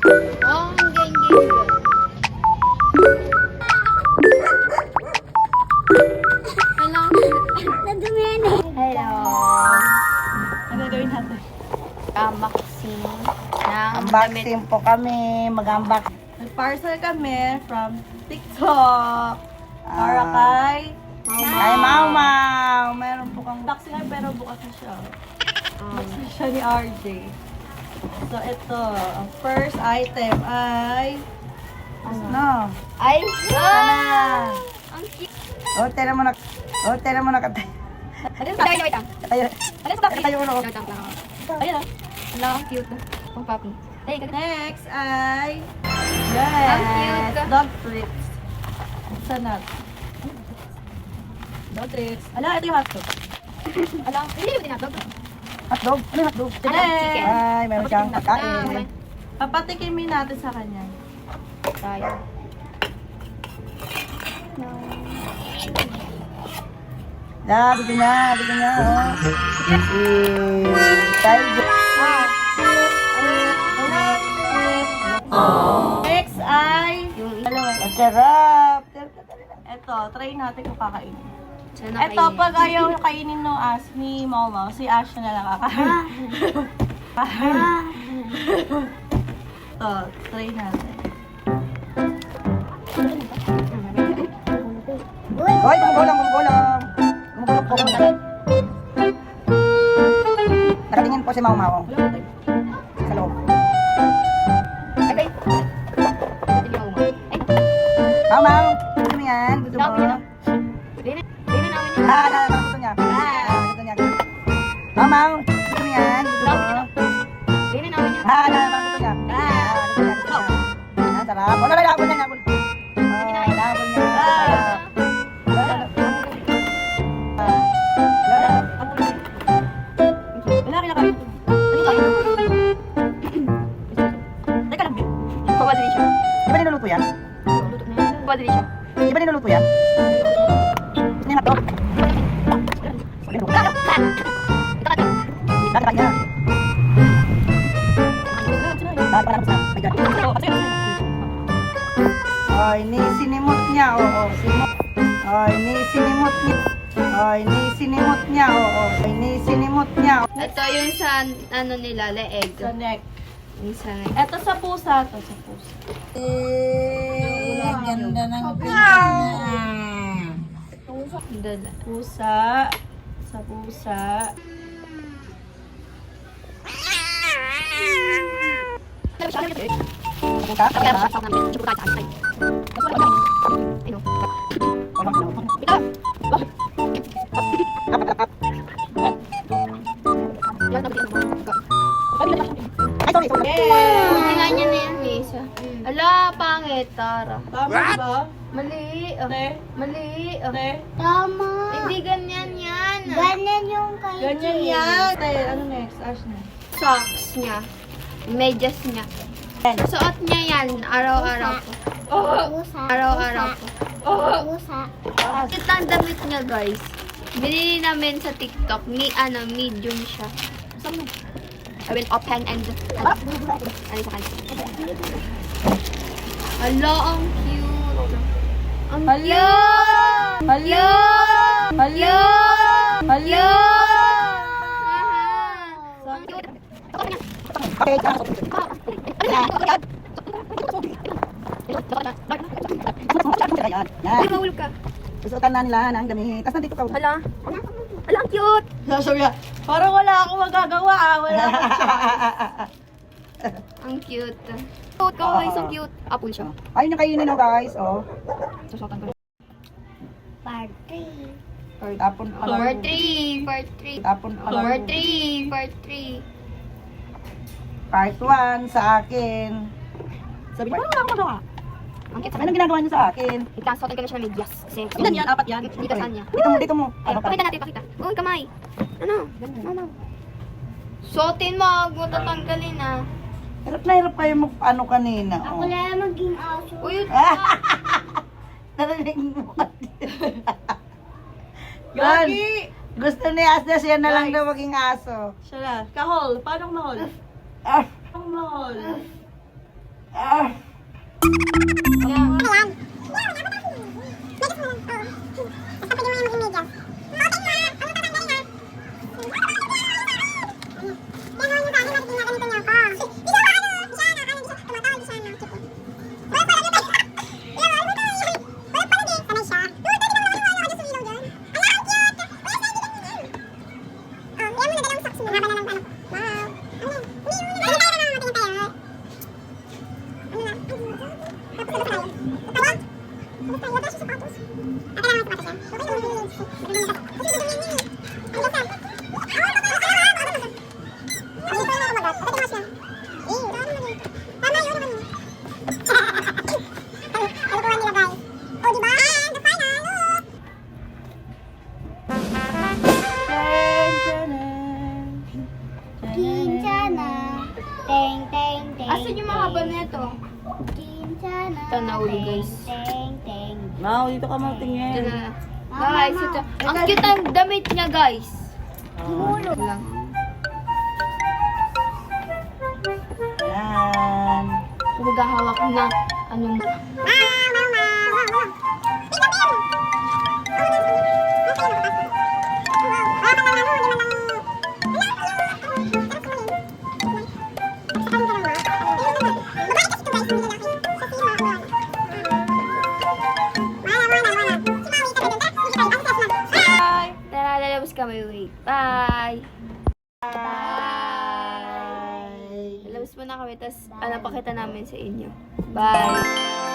Oh, ang geng-geng. Hello. Hello. Ano gagawin natin? Unboxing ng Unboxing po kami. Mag-unbox. Nag-parcel kami from TikTok. Para kay Mau Mau. Meron po kang unboxing na pero bukas na siya. Bukas na siya ni RJ. So ito, ang first item ay ano? Ay! Sana. Ang cute. Tera mo na katay. Wait lang. Katay ulo ko. Wait lang. Ayun ah. Wala, ang cute. Ang papi. Ay, Next ay Ang cute. dog treats. Sana. Dog treats. Ala, ito yung hotdog. alam. Hindi mo dinatog. Hotdog? Ano yung hotdog? Chicken. Ay, meron siyang Okay. pagkain. Papatikimin natin sa kanya. Tayo. Bigyan niya, oh. Tiger. Next ay Yung ang sarap. Ito, try natin kung kakainin. Ito, pag ayaw kainin no as ni Mama, si Ash na lang kakain. Ito, try natin. Hoy, gumugulang. Gumugulong po. Nakatingin po si Mau Mau. Sa loob. Mau Mau, gusto mo yan? Gusto mo? Gusto niya. Gusto niya. Mau Mau, gusto mo yan? Gusto mo? Gusto niya. Gusto niya. Sarap. Wala, labon niya. Labon niya. Di ba niluluto yan? Di ba niluluto yan? Ano yung hotdog? Dati pa niya. Dati pa na. Ay, sinimot niya, oo. Ay, sinimot niya. Ito yung sa ano nila, leeg. Sa neck. Yung sa neck. Ito sa pusa. Ganda ng Dala. Pusa. Sa pusa. Hindi nga niya na yan, Lisa. Ala, pangit, Tara. Tama ba? Mali. Ate? Mali. Ate? Tama. Hindi ganyan yan. Ganyan yung kay Ganyan yan. Ate, ano next? Ash na. Socks niya. Medyas niya. Suot niya yan araw-araw po. Pusa. Araw-araw po. Pusa. Ito ang damit niya, guys. Binili namin sa TikTok. Medium siya. I will open and... Ano sa kanya? Hala, ang cute. Ang cute. Hala. Ang cute. Okay, yan. Ay, mahulog ka. Susuotan na nila ng damit. Tapos nandito ka. Hala. Hala, ang cute. Sabi niya, parang wala akong magagawa. Wala akong Ang cute. Cute ko, guys. Ang cute. Apple siya. Ayun yung kainin no guys. Oh. Susuotan ko. Party. Tapon pa. Part 3. Part 3. Tapon pa. Part 3. Part 3. Part 1 sa akin. Sabi, parang wala akong magawa. Ang cute. Anong ginagawa niyo sa akin? Ikasotin ko na siya ng medyas. Kasi, Ilan yan? Apat yan? Dito saan niya? Dito mo. Ay, Ano ka? pakita natin, pakita. Uy, kamay. Ano? Ano? Suotin mo, huwag mo tatanggalin ah. Hirap na hirap kayo ano kanina. Ako Oh. na maging aso. Uy, Narinig mo. Gagi! Gusto ni Asda siya na lang daw maging aso. Siya na. Kahol. Paano mahol? Paano mahol? Ah! Yeah. Kinchana. Teng, teng, teng. Asan yung mahaba na ito? Kinchana. Ito na ulo, guys. Teng, teng. Mau, dito ka Ito magtingin. na. Guys, ito. Ang cute ang damit niya, guys. Tumulo. Lang. Yan. Maghahawak na anong... Bye! Tara, lalabas kami. Wait. Bye! Bye! Lalabas muna kami, tapos pakita namin sa inyo. Bye!